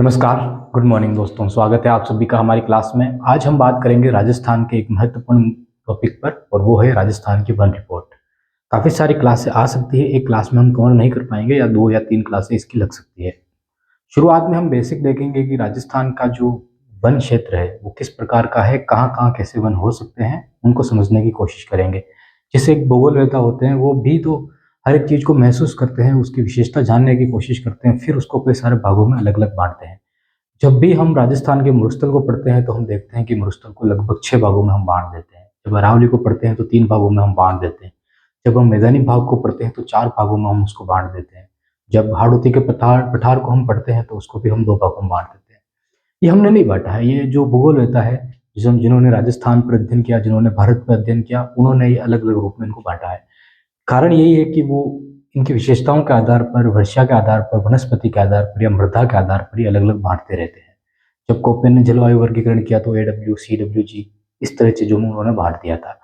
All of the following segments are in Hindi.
नमस्कार, गुड मॉर्निंग दोस्तों। स्वागत है आप सभी का हमारी क्लास में। आज हम बात करेंगे राजस्थान के एक महत्वपूर्ण टॉपिक पर और वो है राजस्थान की वन रिपोर्ट। काफ़ी सारी क्लासें आ सकती है, एक क्लास में हम कवर नहीं कर पाएंगे या 2 या 3 क्लासें इसकी लग सकती है। शुरुआत में हम बेसिक देखेंगे कि राजस्थान का जो वन क्षेत्र है वो किस प्रकार का है, कहाँ-कहाँ कैसे वन हो सकते हैं, उनको समझने की कोशिश करेंगे। जैसे एक भूगोलवेत्ता होते हैं वो भी तो हर एक चीज़ को महसूस करते हैं, उसकी विशेषता जानने की कोशिश करते हैं, फिर उसको कई सारे भागों में अलग-अलग बाँटते हैं। जब भी हम राजस्थान के मरुस्थल को पढ़ते हैं तो हम देखते हैं कि मरुस्थल को लगभग 6 भागों में हम बाँट देते हैं। जब अरावली को पढ़ते हैं तो 3 भागों में हम बाँट देते हैं। जब हम मैदानी भाग को पढ़ते हैं तो 4 भागों में हम उसको बाँट देते हैं। जब हाड़ौती के पठार को हम पढ़ते हैं तो उसको भी हम 2 भागों में बाँट देते हैं। ये हमने नहीं बाँटा है, ये जो भूगोलवेत्ता है, जिन्होंने राजस्थान पर अध्ययन किया, जिन्होंने भारत पर अध्ययन किया, उन्होंने ये अलग-अलग रूप में इनको बाँटा है। कारण यही है कि वो इनकी विशेषताओं के आधार पर, वर्षा के आधार पर, वनस्पति के आधार पर या मृदा के आधार पर ये अलग-अलग बाँटते रहते हैं। जब कोपेन ने जलवायु वर्गीकरण किया तो AW, CWG इस तरह चीज़ों में उन्होंने बाँट दिया था।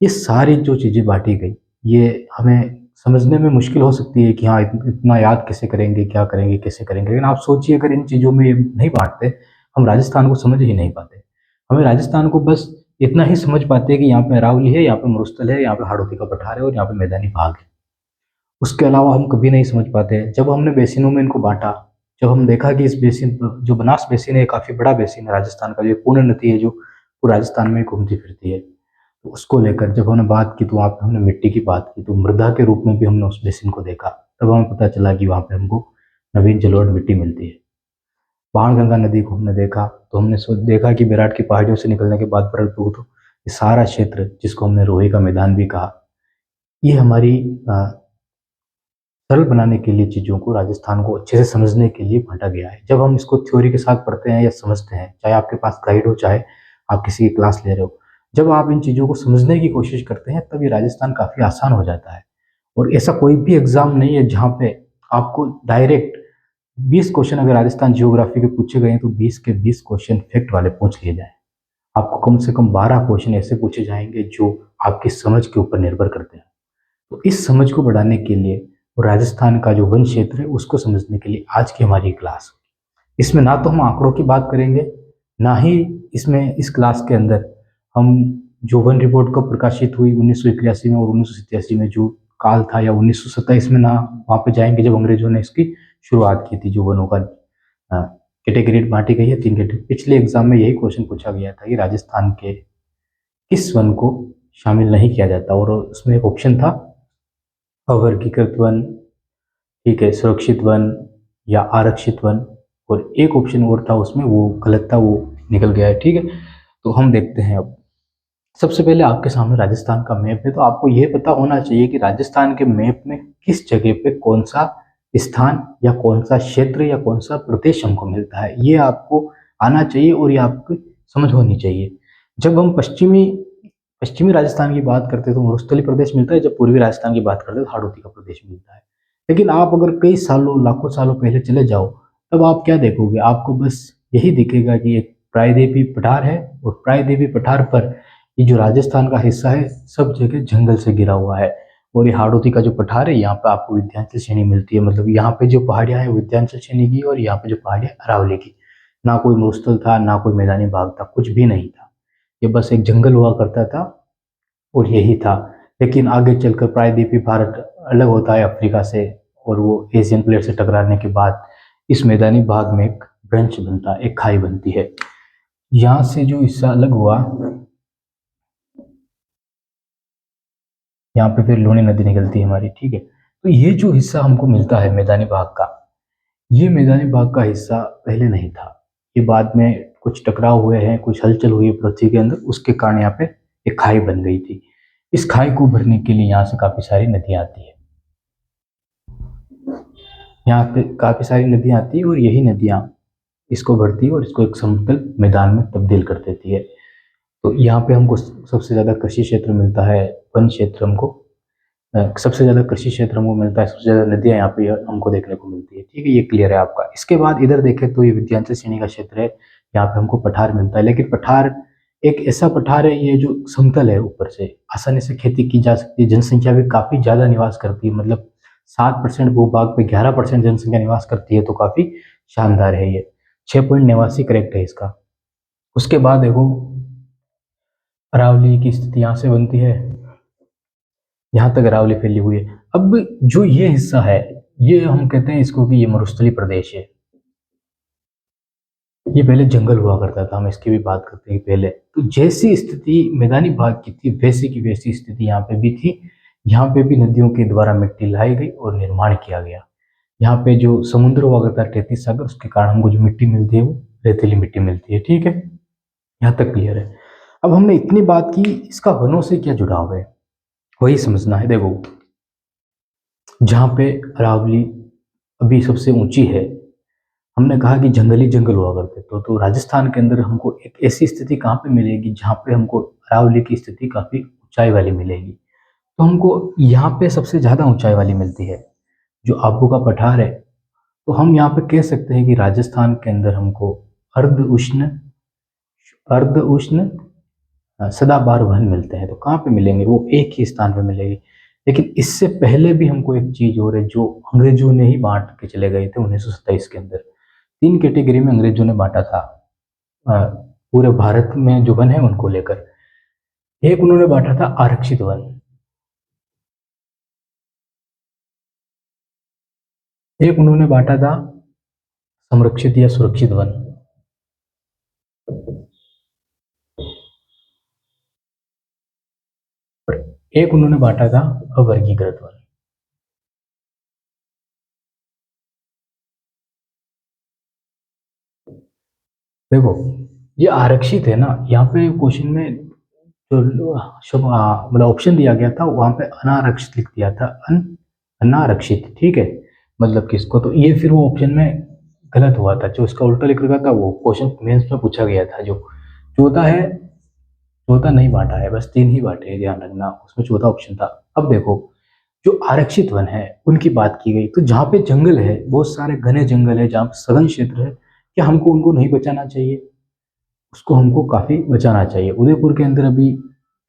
ये सारी जो चीज़ें बाँटी गई, ये हमें समझने में मुश्किल हो सकती है कि हाँ, इतना याद कैसे करेंगे, क्या करेंगे, कैसे करेंगे? लेकिन आप सोचिए अगर इन चीज़ों में ये नहीं बाँटते, हम राजस्थान को समझ ही नहीं पाते। हमें राजस्थान को बस इतना ही समझ पाते हैं कि यहाँ पे अरावली है, यहाँ पे मरुस्थल है, यहाँ पे हाड़ौती का पठार है और यहाँ पे मैदानी भाग है। उसके अलावा हम कभी नहीं समझ पाते। जब हमने बेसिनों में इनको बाँटा, जब हम देखा कि इस बेसिन जो बनास बेसिन है काफ़ी बड़ा बेसिन है राजस्थान का, जो पूर्ण नदी है जो पूरे राजस्थान में घूमती फिरती है। तो उसको लेकर जब हमने बात की तो वहाँ पे हमने मिट्टी की बात की, तो मृदा के रूप में भी हमने उस बेसिन को देखा। तब हमें पता चला कि वहाँ पे हमको नवीन जलोढ़ मिट्टी मिलती है। बाणगंगा नदी को हमने देखा, तो हमने देखा कि विराट की पहाड़ियों से निकलने के बाद भरतपुर ये सारा क्षेत्र जिसको हमने रोहे का मैदान भी कहा, ये हमारी सरल बनाने के लिए चीज़ों को, राजस्थान को अच्छे से समझने के लिए बाँटा गया है। जब हम इसको थ्योरी के साथ पढ़ते हैं या समझते हैं, चाहे आपके पास गाइड हो, चाहे आप किसी की क्लास ले रहे हो, जब आप इन चीज़ों को समझने की कोशिश करते हैं, तब ये राजस्थान काफ़ी आसान हो जाता है। और ऐसा कोई भी एग्ज़ाम नहीं है जहाँ पे आपको डायरेक्ट 20 क्वेश्चन अगर राजस्थान जियोग्राफी के पूछे गए हैं, तो 20 के 20 क्वेश्चन फैक्ट वाले पूछ लिए जाएँ। आपको कम से कम 12 क्वेश्चन ऐसे पूछे जाएँगे जो आपकी समझ के ऊपर निर्भर करते हैं। तो इस समझ को बढ़ाने के लिए और राजस्थान का जो वन क्षेत्र है उसको समझने के लिए आज की हमारी क्लास, इसमें ना तो हम आंकड़ों की बात करेंगे, ना ही इसमें इस क्लास के अंदर हम जो वन रिपोर्ट कब प्रकाशित हुई 1981 में और 1987 में जो काल था, या 1927 में, ना वहाँ पे जाएंगे जब अंग्रेजों ने इसकी शुरुआत की थी, जो वनों का कैटेगरी बांटी गई है 3 कैटेगरी। पिछले एग्जाम में यही क्वेश्चन पूछा गया था कि राजस्थान के किस वन को शामिल नहीं किया जाता, और उसमें एक ऑप्शन था अवर्गीकृत वन, ठीक है, सुरक्षित वन या आरक्षित वन, और एक ऑप्शन और था उसमें, वो गलत था, वो निकल गया है। ठीक है, तो हम देखते हैं अब। सबसे पहले आपके सामने राजस्थान का मैप है, तो आपको ये पता होना चाहिए कि राजस्थान के मैप में किस जगह पे कौन सा स्थान या कौन सा क्षेत्र या कौन सा प्रदेश हमको मिलता है, ये आपको आना चाहिए और ये आपको समझ होनी चाहिए। जब हम पश्चिमी पश्चिमी राजस्थान की बात करते हैं तो मरुस्थलीय प्रदेश मिलता है, जब पूर्वी राजस्थान की बात करते हैं तो हाड़ौती का प्रदेश मिलता है। लेकिन आप अगर कई सालों, लाखों सालों पहले चले जाओ, तब आप क्या देखोगे, आपको बस यही दिखेगा कि एक प्रायद्वीपीय पठार है, और प्रायद्वीपीय पठार पर ये जो राजस्थान का हिस्सा है सब जगह जंगल से घिरा हुआ है। और ये हाड़ौती का जो पठार है, यहाँ पे आपको विंध्याचल श्रेणी मिलती है, मतलब यहाँ पे जो पहाड़ियाँ हैं विंध्याचल श्रेणी की, और यहाँ पे जो पहाड़ियाँ अरावली की। ना कोई मरुस्थल था, ना कोई मैदानी भाग था, कुछ भी नहीं था, ये बस एक जंगल हुआ करता था और यही था। लेकिन आगे चलकर प्रायद्वीपीय भारत अलग होता है अफ्रीका से, और वो एशियन प्लेट से टकराने के बाद इस मैदानी भाग में एक ब्रंच बनता है, एक खाई बनती है। यहाँ से जो हिस्सा अलग हुआ, यहाँ पे फिर लूनी नदी निकलती है हमारी, ठीक है। तो ये जो हिस्सा हमको मिलता है मैदानी भाग का, ये मैदानी भाग का हिस्सा पहले नहीं था, ये बाद में कुछ टकराव हुए हैं, कुछ हलचल हुई है पृथ्वी के अंदर, उसके कारण यहाँ पे एक खाई बन गई थी। इस खाई को भरने के लिए यहाँ से काफी सारी नदियां आती है, यहाँ पे काफी सारी नदियां आती है, और यही नदियां इसको भरती है और इसको एक समतल मैदान में तब्दील कर देती है। तो यहाँ पे हमको सबसे ज्यादा कृषि क्षेत्र मिलता है, वन क्षेत्र हमको सबसे ज्यादा कृषि क्षेत्र हमको मिलता है, सबसे ज्यादा नदियां यहाँ पे हमको देखने को मिलती है। ठीक है, ये क्लियर है आपका। इसके बाद इधर देखें तो ये विंध्याचल श्रेणी का क्षेत्र है, यहाँ पे हमको पठार मिलता है, लेकिन पठार एक ऐसा पठार है ये जो समतल है, ऊपर से आसानी से खेती की जा सकती है, जनसंख्या भी काफी ज्यादा निवास करती है, मतलब 7% भूभाग पे 11% जनसंख्या निवास करती है, तो काफी शानदार है ये। 6.89 करेक्ट है इसका। उसके बाद देखो अरावली की स्थिति यहाँ से बनती है, यहाँ तक अरावली फैली हुई है। अब जो ये हिस्सा है, ये हम कहते हैं इसको कि ये मरुस्थली प्रदेश है। ये पहले जंगल हुआ करता था, हम इसकी भी बात करते हैं पहले। तो जैसी स्थिति मैदानी भाग की थी वैसी की वैसी स्थिति यहाँ पे भी थी। यहाँ पे भी नदियों के द्वारा मिट्टी लाई गई और निर्माण किया गया। यहाँ पे जो समुद्र हुआ करता है तैतीस सागर, उसके कारण हमको जो मिट्टी मिलती है वो रेतीली मिट्टी मिलती है। ठीक है, यहाँ तक क्लियर है। अब हमने इतनी बात की, इसका वनों से क्या जुड़ाव है वही समझना है। देखो जहाँ पे अरावली अभी सबसे ऊंची है, हमने कहा कि जंगली जंगल हुआ करते तो राजस्थान के अंदर हमको एक ऐसी स्थिति कहाँ पे मिलेगी जहाँ पे हमको अरावली की स्थिति काफी ऊंचाई वाली मिलेगी। तो हमको यहाँ पे सबसे ज्यादा ऊंचाई वाली मिलती है, जो आबू का पठार है। तो हम यहाँ पे कह सकते हैं कि राजस्थान के अंदर हमको अर्ध उष्ण सदाबहार वन मिलते हैं। तो कहाँ पे मिलेंगे, वो एक ही स्थान पे मिलेगी। लेकिन इससे पहले भी हमको एक चीज और है जो अंग्रेजों ने ही बांट के चले गए थे 1927 के अंदर। 3 कैटेगरी में अंग्रेजों ने बांटा था पूरे भारत में जो वन है उनको लेकर। एक उन्होंने बांटा था आरक्षित वन, एक उन्होंने बांटा था संरक्षित या सुरक्षित वन, और एक उन्होंने बांटा था अवर्गीकृत वन। देखो ये आरक्षित है ना, यहाँ पे क्वेश्चन में जो मतलब ऑप्शन दिया गया था वहां पे अनारक्षित लिख दिया था, अनारक्षित। ठीक है, मतलब किसको, तो ये फिर वो ऑप्शन में गलत हुआ था। जो इसका उल्टा लिख रखा था वो क्वेश्चन मेंस में पूछा गया था। जो चौथा है, चौथा नहीं बांटा है, बस 3 ही बांटे हैं, ध्यान रखना, उसमें चौथा ऑप्शन था। अब देखो जो आरक्षित वन है उनकी बात की गई, तो जहाँ पे जंगल है, बहुत सारे घने जंगल है, जहाँ पे सघन क्षेत्र है, क्या हमको उनको नहीं बचाना चाहिए? उसको हमको काफी बचाना चाहिए। उदयपुर के अंदर अभी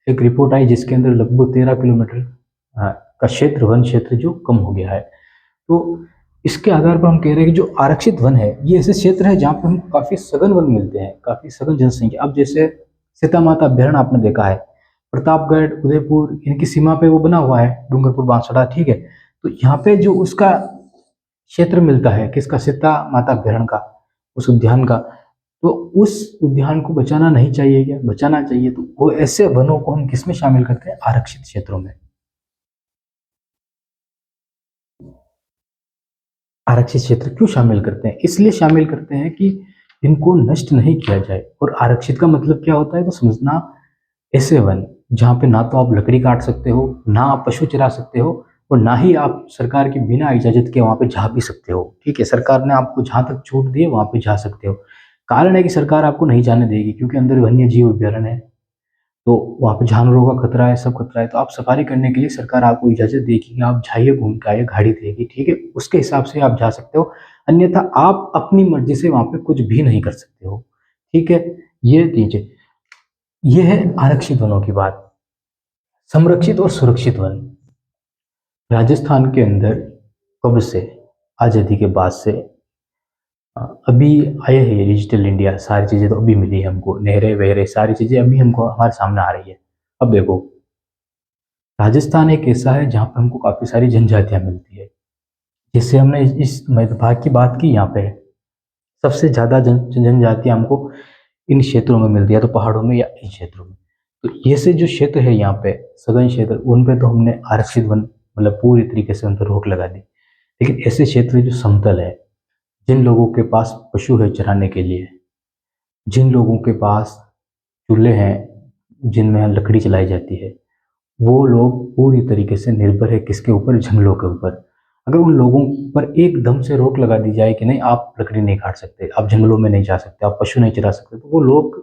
एक रिपोर्ट आई जिसके अंदर लगभग 13 किलोमीटर का क्षेत्र, वन क्षेत्र जो कम हो गया है। तो इसके आधार पर हम कह रहे हैं कि जो आरक्षित वन है ये ऐसे क्षेत्र है जहाँ पे हम काफी सघन वन मिलते हैं, काफी सघन जनसंख्या। अब जैसे सीता माता अभ्यारण्य आपने देखा है, प्रतापगढ़ उदयपुर इनकी सीमा पे वो बना हुआ है, डूंगरपुर बांसवाड़ा। ठीक है, तो यहाँ पे जो उसका क्षेत्र मिलता है किसका, सीता माता अभ्यारण्य का, उस उद्यान का, तो उस उद्यान को बचाना नहीं चाहिए क्या? बचाना चाहिए। तो वो ऐसे वनों को हम किसमें शामिल करते हैं? आरक्षित क्षेत्रों में। आरक्षित क्षेत्र क्यों शामिल करते हैं? इसलिए शामिल करते हैं कि इनको नष्ट नहीं किया जाए। और आरक्षित का मतलब क्या होता है तो समझना, ऐसे वन जहाँ पे ना तो आप लकड़ी काट सकते हो, ना आप पशु चरा सकते हो, और ना ही आप सरकार की बिना इजाजत के वहां पे जा भी सकते हो। ठीक है, सरकार ने आपको जहां तक छूट दी है वहां पे जा सकते हो। कारण है कि सरकार आपको नहीं जाने देगी क्योंकि अंदर वन्य जीव अभ्यारण्य है, तो वहाँ पे जानवरों का खतरा है, सब खतरा है। तो आप सफारी करने के लिए सरकार आपको इजाजत देगी कि आप जाइए, घूम के आइए, गाड़ी देगी। ठीक है, उसके हिसाब से आप जा सकते हो, अन्यथा आप अपनी मर्जी से वहां पे कुछ भी नहीं कर सकते हो। ठीक है, ये दीजिए, ये है आरक्षित वनों की बात। संरक्षित और सुरक्षित वन राजस्थान के अंदर कब से, आजादी के बाद से अभी आए हैं। डिजिटल इंडिया, सारी चीजें तो अभी मिली है हमको, नहरें वहरे सारी चीजें अभी हमको हमारे सामने आ रही है। अब देखो राजस्थान एक ऐसा है जहाँ पे हमको काफी सारी जनजातियां मिलती है। जिससे हमने इस मध्य भाग की बात की, यहाँ पे सबसे ज्यादा जनजातियां हमको इन क्षेत्रों में मिलती है, तो पहाड़ों में या इन क्षेत्रों में। तो ये से जो क्षेत्र है यहाँ पे सघन क्षेत्र, उन पे तो हमने आरक्षित वन मतलब पूरी तरीके से उन पर रोक लगा दी। लेकिन ऐसे क्षेत्र जो समतल है, जिन लोगों के पास पशु है चराने के लिए, जिन लोगों के पास चूल्हे हैं जिनमें लकड़ी जलाई जाती है, वो लोग पूरी तरीके से निर्भर है किसके ऊपर, जंगलों के ऊपर। अगर उन लोगों पर एकदम से रोक लगा दी जाए कि नहीं आप लकड़ी नहीं काट सकते, आप जंगलों में नहीं जा सकते, आप पशु नहीं चरा सकते, तो वो लोग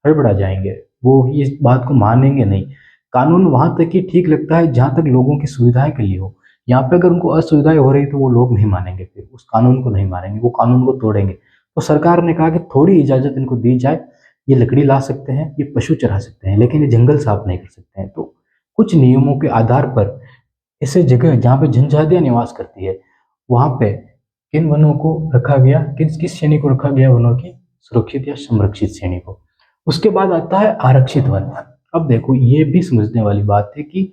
हड़बड़ा जाएंगे, वो इस बात को मानेंगे नहीं। कानून वहां तक ही ठीक लगता है जहां तक लोगों की सुविधाएं के लिए हो। यहाँ पे अगर उनको असुविधाएं हो रही तो वो लोग नहीं मानेंगे, फिर उस कानून को नहीं मानेंगे, वो कानून को तोड़ेंगे। तो सरकार ने कहा कि थोड़ी इजाजत इनको दी जाए, ये लकड़ी ला सकते हैं, ये पशु चरा सकते हैं, लेकिन ये जंगल साफ नहीं कर सकते हैं। तो कुछ नियमों के आधार पर ऐसे जगह जहाँ पे जनजातियां निवास करती है वहां पे किन वनों को रखा गया, किस किस श्रेणी को रखा गया वनों की, सुरक्षित या संरक्षित श्रेणी को। उसके बाद आता है आरक्षित वन। अब देखो ये भी समझने वाली बात है कि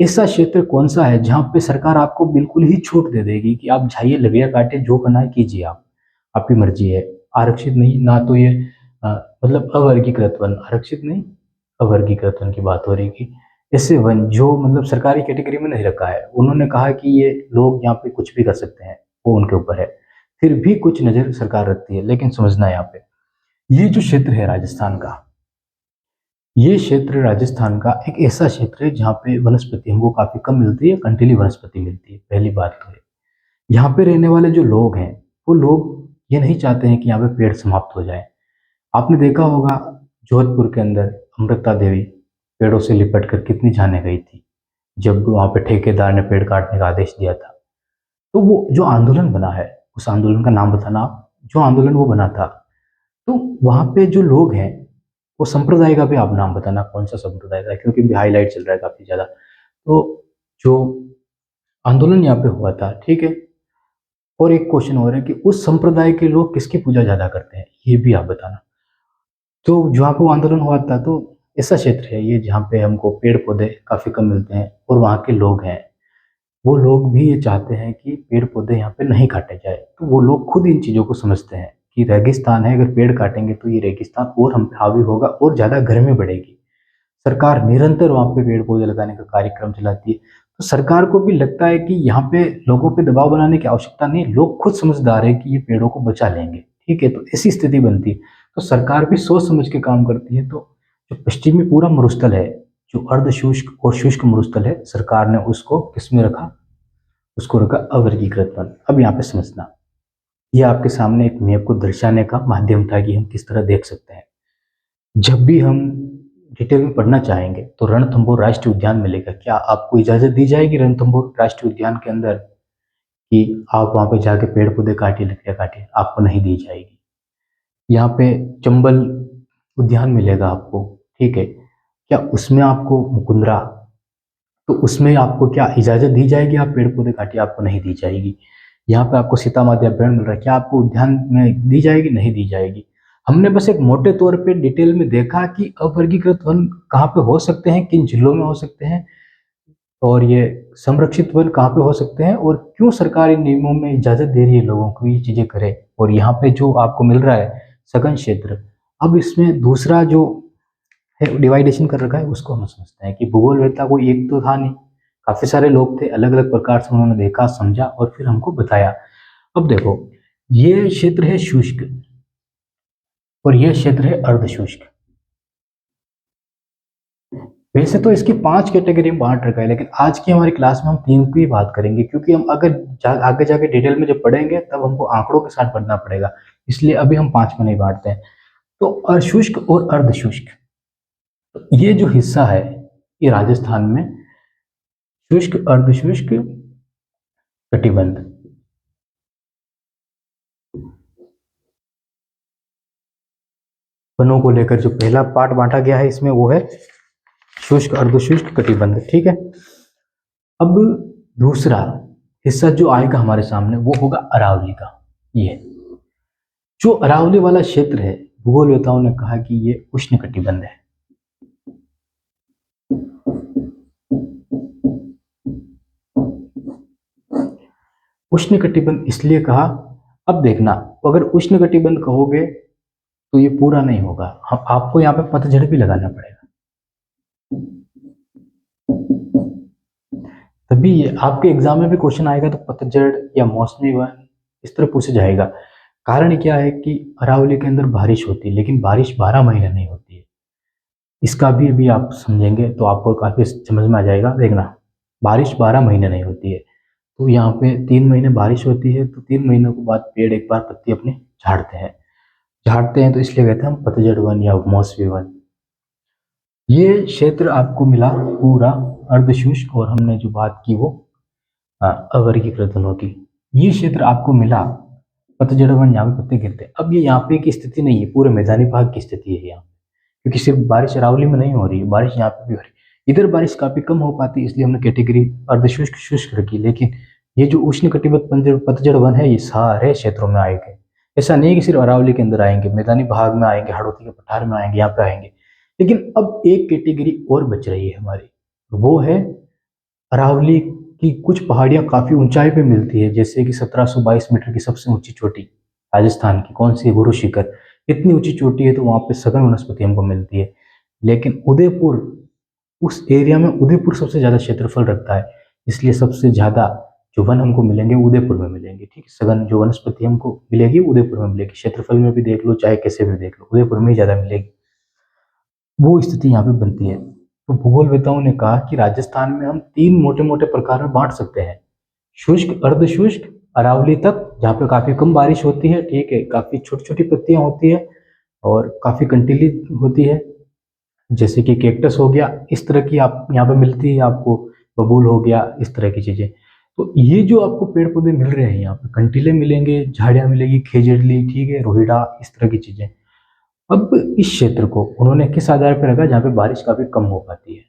ऐसा क्षेत्र कौन सा है जहां पे सरकार आपको बिल्कुल ही छूट दे देगी कि आप जाइए लकड़ियां काटे, जो करना है कीजिए, आप आपकी मर्जी है। आरक्षित नहीं, ना तो ये अ, मतलब अवर्गीकृत वन, आरक्षित नहीं अवर्गीकृत वन की बात हो रही कि ऐसे वन जो मतलब सरकारी कैटेगरी में नहीं रखा है, उन्होंने कहा कि ये लोग यहाँ पे कुछ भी कर सकते हैं, वो उनके ऊपर है। फिर भी कुछ नजर सरकार रखती है, लेकिन समझना है यहाँ पे ये जो क्षेत्र है राजस्थान का, ये क्षेत्र राजस्थान का एक ऐसा क्षेत्र है जहाँ पे वनस्पति हमको काफी कम मिलती है, कंटीली वनस्पति मिलती है। पहली बात तो है यहाँ पे रहने वाले जो लोग हैं, वो लोग ये नहीं चाहते हैं कि यहाँ पे पेड़ समाप्त हो जाए। आपने देखा होगा जोधपुर के अंदर अमृता देवी पेड़ों से लिपट कर कितनी जाने गई थी जब वहां पे ठेकेदार ने पेड़ काटने का आदेश दिया था। तो वो जो आंदोलन बना है, उस आंदोलन का नाम बताना आप, जो आंदोलन वो बना था, तो वहां पे जो लोग हैं, वो संप्रदाय का भी आप नाम बताना कौन सा संप्रदाय था, क्योंकि भी हाईलाइट चल रहा है काफी ज्यादा। तो जो आंदोलन यहाँ पे हुआ था, ठीक है, और एक क्वेश्चन और है कि उस संप्रदाय के लोग किसकी पूजा ज्यादा करते हैं, ये भी आप बताना। तो जहाँ पे वो आंदोलन हुआ था, तो ऐसा क्षेत्र है ये जहाँ पे हमको पेड़ पौधे काफी कम मिलते हैं, और वहाँ के लोग हैं, वो लोग भी ये चाहते हैं कि पेड़ पौधे यहाँ पे नहीं काटे जाए। तो वो लोग खुद इन चीज़ों को समझते हैं कि रेगिस्तान है, अगर पेड़ काटेंगे तो ये रेगिस्तान और हम पे हावी होगा और ज़्यादा गर्मी बढ़ेगी। सरकार निरंतर वहाँ पे पेड़ पौधे लगाने का कार्यक्रम चलाती है। तो सरकार को भी लगता है कि यहाँ पे लोगों पे दबाव बनाने की आवश्यकता नहीं, लोग खुद समझदार है कि ये पेड़ों को बचा लेंगे, ठीक है। तो ऐसी स्थिति बनती है, तो सरकार भी सोच समझ के काम करती है। तो जो पश्चिमी पूरा मरुस्थल है, जो अर्ध शुष्क और शुष्क मरुस्थल है, सरकार ने उसको किसमें रखा, उसको रखा अवर्गीकृत वन। अब यहाँ पे समझना, ये आपके सामने एक मैप को दर्शाने का माध्यम था कि हम किस तरह देख सकते हैं। जब भी हम डिटेल में पढ़ना चाहेंगे तो रणथंभौर राष्ट्रीय उद्यान मिलेगा, क्या आपको इजाजत दी जाएगी रणथंभौर राष्ट्रीय उद्यान के अंदर कि आप वहां पे जाके पेड़ पौधे काटिए, लकड़ियां काटिए? आपको नहीं दी जाएगी। यहाँ पे चंबल उद्यान मिलेगा आपको, ठीक है, क्या उसमें आपको मुकुंदरा, तो उसमें आपको क्या इजाजत दी जाएगी आप पेड़ पौधे काटिए? आपको नहीं दी जाएगी। यहाँ पे आपको सीता माता अभ्यारण्य मिल रहा है, क्या आपको उद्यान में दी जाएगी? नहीं दी जाएगी। हमने बस एक मोटे तौर पे डिटेल में देखा कि अवर्गीकृत वन कहाँ पे हो सकते हैं, किन जिलों में हो सकते हैं, और ये संरक्षित वन कहाँ पे हो सकते हैं, और क्यों सरकार इन नियमों में इजाजत दे रही है लोगों को ये चीजें करे। और यहाँ पे जो आपको मिल रहा है सघन क्षेत्र, अब इसमें दूसरा जो है डिवाइडेशन कर रखा है, उसको हम समझते हैं कि भूगोल वेत्ता कोई एक तो था नहीं, काफी सारे लोग थे, अलग अलग प्रकार से उन्होंने देखा, समझा और फिर हमको बताया। अब देखो ये क्षेत्र है शुष्क और ये क्षेत्र है अर्धशुष्क। वैसे तो इसकी 5 कैटेगरी में बांट रखा है, लेकिन आज की हमारी क्लास में हम 3 की बात करेंगे, क्योंकि हम अगर आगे जाके डिटेल में जब पढ़ेंगे तब हमको आंकड़ों के साथ पढ़ना पड़ेगा, इसलिए अभी हम 5 में नहीं बांटते हैं। तो अशुष्क और अर्धशुष्क, तो ये जो हिस्सा है ये राजस्थान में शुष्क अर्धशुष्क कटिबंध, वनों को लेकर जो पहला पार्ट बांटा गया है इसमें वो है शुष्क अर्धशुष्क कटिबंध, ठीक है। अब दूसरा हिस्सा जो आएगा हमारे सामने वो होगा अरावली का। ये जो अरावली वाला क्षेत्र है, भूगोलवेताओं ने कहा कि ये उष्ण कटिबंध है। उष्ण कटिबंध इसलिए कहा, अब देखना, अगर उष्ण कटिबंध कहोगे तो ये पूरा नहीं होगा, हम आपको यहाँ पे पतझड़ भी लगाना पड़ेगा, तभी ये आपके एग्जाम में भी क्वेश्चन आएगा। तो पतझड़ या मौसमी वन इस तरह पूछा जाएगा। कारण क्या है कि अरावली के अंदर बारिश होती है, लेकिन बारिश 12 महीने नहीं होती है। इसका भी अभी आप समझेंगे तो आपको काफी समझ में आ जाएगा। देखना, बारिश 12 महीने नहीं होती है, तो यहाँ पे 3 महीने बारिश होती है, तो 3 महीनों के बाद पेड़ एक बार पत्ती अपनी झाड़ते हैं, तो इसलिए कहते हैं हम पतझड़ वन या मौसमी वन। ये क्षेत्र आपको मिला पूरा अर्धशुष्क, और हमने जो बात की वो अवर्गीकृत वनों की। ये क्षेत्र आपको मिला पतझड़ वन, यहाँ पे पत्ते गिरते हैं। अब ये यहाँ पे की स्थिति नहीं है, पूरे मैदानी भाग की स्थिति है यहाँ, क्योंकि सिर्फ बारिश अरावली में नहीं हो रही है, बारिश यहाँ पे भी हो रही है। इधर बारिश काफी कम हो पाती है, इसलिए हमने कैटेगरी अर्धशुष्क शुष्क रखी, लेकिन ये जो उष्णकटिबंधीय पतझड़ वन है ये सारे क्षेत्रों में आएंगे। ऐसा नहीं है कि सिर्फ अरावली के अंदर आएंगे, मैदानी भाग में आएंगे, हाड़ौती के पठार में आएंगे, यहाँ पे आएंगे। लेकिन अब एक कैटेगरी और बच रही है हमारी, वो है अरावली की कुछ पहाड़ियां काफी ऊंचाई पे मिलती है, जैसे कि 1722 मीटर की सबसे ऊंची चोटी राजस्थान की कौन सी है, गुरु शिखर। इतनी ऊंची चोटी है तो वहां पे सघन वनस्पति हमको मिलती है। लेकिन उदयपुर, उस एरिया में उदयपुर सबसे ज्यादा क्षेत्रफल रखता है, इसलिए सबसे ज्यादा जो वन हमको मिलेंगे उदयपुर में मिलेंगे। ठीक है, सघन जो वनस्पति हमको मिलेगी उदयपुर में मिलेगी। क्षेत्रफल में भी देख लो, चाहे कैसे भी देख लो, उदयपुर में ही ज्यादा मिलेगी। वो स्थिति यहाँ पे बनती है। तो भूगोलवेताओं ने कहा कि राजस्थान में हम 3 मोटे मोटे प्रकार में बांट सकते हैं, शुष्क, अर्ध शुष्क, अरावली तक, जहाँ पे काफी कम बारिश होती है। ठीक है, काफी छोटी छोटी पत्तियां होती है और काफी कंटीली होती है, जैसे कि कैक्टस हो गया, इस तरह की आप यहाँ पे मिलती है आपको, बबूल हो गया, इस तरह की चीजें। तो ये जो आपको पेड़ पौधे मिल रहे हैं यहाँ पे, कंटीले मिलेंगे, झाड़ियां मिलेगी, खेजड़ली, ठीक है, रोहिड़ा, इस तरह की चीजें। अब इस क्षेत्र को उन्होंने किस आधार पर रखा, जहाँ पे बारिश काफी कम हो पाती है।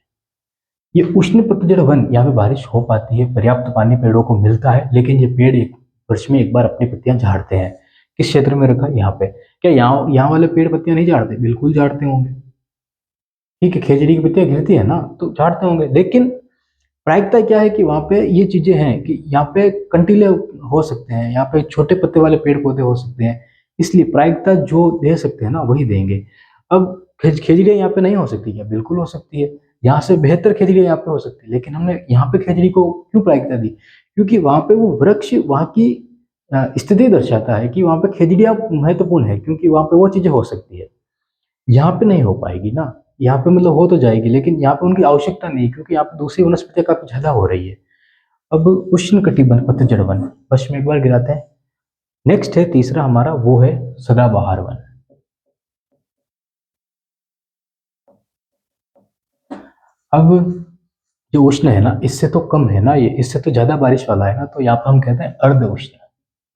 ये उष्ण पतझड़ वन, यहाँ पे बारिश हो पाती है, पर्याप्त पानी पेड़ों को मिलता है, लेकिन ये पेड़ एक वर्ष में एक बार अपनी पत्तियां झाड़ते हैं। किस क्षेत्र में रखा, यहाँ पे। क्या यहाँ वाले पेड़ पत्तियां नहीं झाड़ते? बिल्कुल झाड़ते होंगे। ठीक है, खेजड़ी की पत्तियां गिरती है ना, तो झाड़ते होंगे। लेकिन प्रायिकता क्या है कि वहां पे ये चीजें हैं कि यहाँ पे कंटीले हो सकते हैं, यहाँ पे छोटे पत्ते वाले पेड़ पौधे हो सकते हैं, इसलिए प्रायिकता जो दे सकते हैं ना वही देंगे। अब खेजड़ियाँ यहाँ पे नहीं हो सकती क्या? बिल्कुल हो सकती है, यहाँ से बेहतर खेजड़ियाँ यहाँ पे हो सकती है। लेकिन हमने यहाँ पे खेजड़ी को क्यों प्रायिकता दी? क्योंकि वहां पे वो वृक्ष वहां की स्थिति दर्शाता है कि वहां पे खेजड़ियाँ महत्वपूर्ण है, क्योंकि वहां पे वो चीजें हो सकती है। यहाँ पे नहीं हो पाएगी ना, यहाँ पे मतलब हो तो जाएगी, लेकिन यहाँ पे उनकी आवश्यकता नहीं, क्योंकि यहाँ पे दूसरी वनस्पतियां काफी ज्यादा हो रही है। अब उष्ण कटिबंध पतझड़ वन बस में एक बार गिराते हैं। नेक्स्ट है तीसरा हमारा, वो है सदाबहार वन। अब जो उष्ण है ना, इससे तो कम है ना, ये इससे तो ज्यादा बारिश वाला है ना, तो यहाँ पे हम कहते हैं अर्ध उष्ण।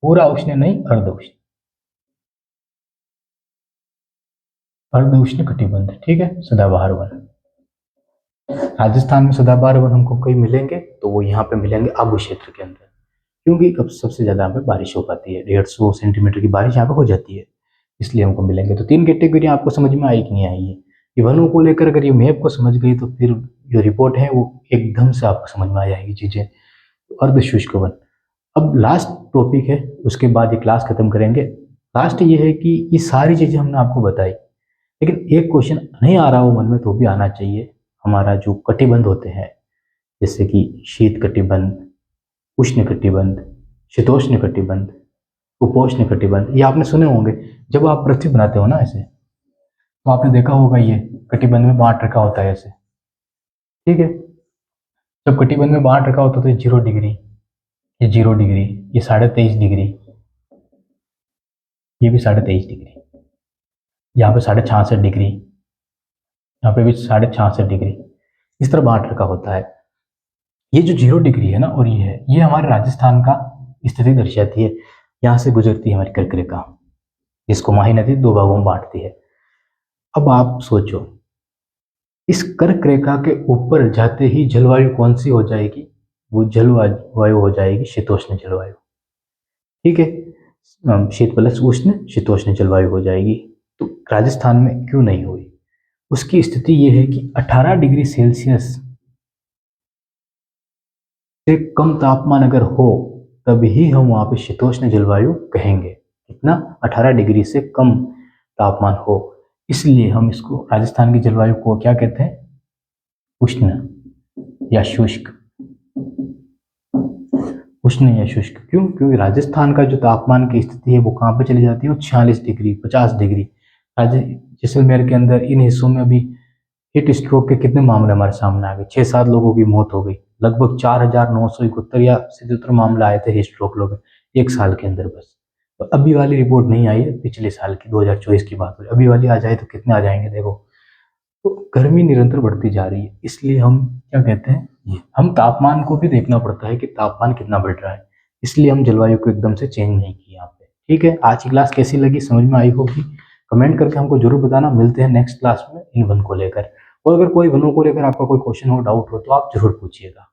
पूरा उष्ण नहीं, अर्ध उष्ण, अर्ध उष्ण कटिबंध। ठीक है, सदाबहार वन। राजस्थान में सदाबहार वन हमको कहीं मिलेंगे तो वो यहाँ पे मिलेंगे आबू क्षेत्र के अंदर, क्योंकि कब सबसे ज्यादा यहाँ पे बारिश हो पाती है, 150 सेंटीमीटर की बारिश यहाँ पे हो जाती है, इसलिए हमको मिलेंगे। तो 3 कैटेगरी आपको समझ में आई कि नहीं आई है? ये वनों को लेकर अगर ये मैप को समझ गई तो फिर जो रिपोर्ट है वो एकदम से आपको समझ में आ जाएगी चीजें। अर्ध शुष्क वन। अब लास्ट टॉपिक है, उसके बाद ये क्लास खत्म करेंगे। लास्ट ये है कि ये सारी चीजें हमने आपको बताई, लेकिन एक क्वेश्चन नहीं आ रहा हो मन में तो भी आना चाहिए। हमारा जो कटिबंध होते हैं, जैसे कि शीत कटिबंध, उष्ण कटिबंध, शीतोष्ण कटिबंध, उपोष्ण कटिबंध, ये आपने सुने होंगे। जब आप पृथ्वी बनाते हो ना ऐसे, तो आपने देखा होगा ये कटिबंध में बांट रखा होता है ऐसे। ठीक है, जब कटिबंध में बांट रखा होता है तो 0 डिग्री, ये 0 डिग्री, ये 23.5 डिग्री, ये भी 23.5 डिग्री, यहाँ पे 66.5 डिग्री, यहाँ पे भी 66.5 डिग्री, इस तरह बांट रखा होता है। ये जो 0 डिग्री है ना, और ये है, ये हमारे राजस्थान का स्थिति दर्शाती है। यहाँ से गुजरती है हमारी कर्क रेखा, जिसको माही नदी 2 भागों में बांटती है। अब आप सोचो, इस कर्क रेखा के ऊपर जाते ही जलवायु कौन सी हो जाएगी? वो जलवायु हो जाएगी शीतोष्ण जलवायु। ठीक है, शीत प्लस उष्ण, शीतोष्ण जलवायु हो जाएगी। तो राजस्थान में क्यों नहीं हुई? उसकी स्थिति ये है कि 18 डिग्री सेल्सियस से कम तापमान अगर हो तभी हम वहां पे शीतोष्ण जलवायु कहेंगे। कितना? 18 डिग्री से कम तापमान हो, इसलिए हम इसको राजस्थान की जलवायु को क्या कहते हैं? उष्ण या शुष्क। उष्ण या शुष्क क्यों? क्योंकि राजस्थान का जो तापमान की स्थिति है वो कहाँ पे चली जाती है? 46 डिग्री, 50 डिग्री। जैसलमेर के अंदर इन हिस्सों में अभी हीट स्ट्रोक के कितने मामले हमारे सामने आ गए? 6-7 लोगों की मौत हो गई, लगभग 4,971 या 77 मामले आए थे हीट स्ट्रोक लोग एक साल के अंदर बस। तो अभी वाली रिपोर्ट नहीं आई है, पिछले साल की 2024 की बात हो रही है। अभी वाली आ जाए तो कितने आ जाएंगे देखो। तो गर्मी निरंतर बढ़ती जा रही है, इसलिए हम क्या कहते हैं, ये हम तापमान को भी देखना पड़ता है कि तापमान कितना बढ़ रहा है, इसलिए हम जलवायु को एकदम से चेंज नहीं किया यहाँ पे। ठीक है, आज की क्लास कैसी लगी, समझ में आई होगी? कमेंट करके हमको जरूर बताना। मिलते हैं नेक्स्ट क्लास में इन वन को लेकर, और अगर कोई वनों को लेकर आपका कोई क्वेश्चन हो, डाउट हो, तो आप जरूर पूछिएगा।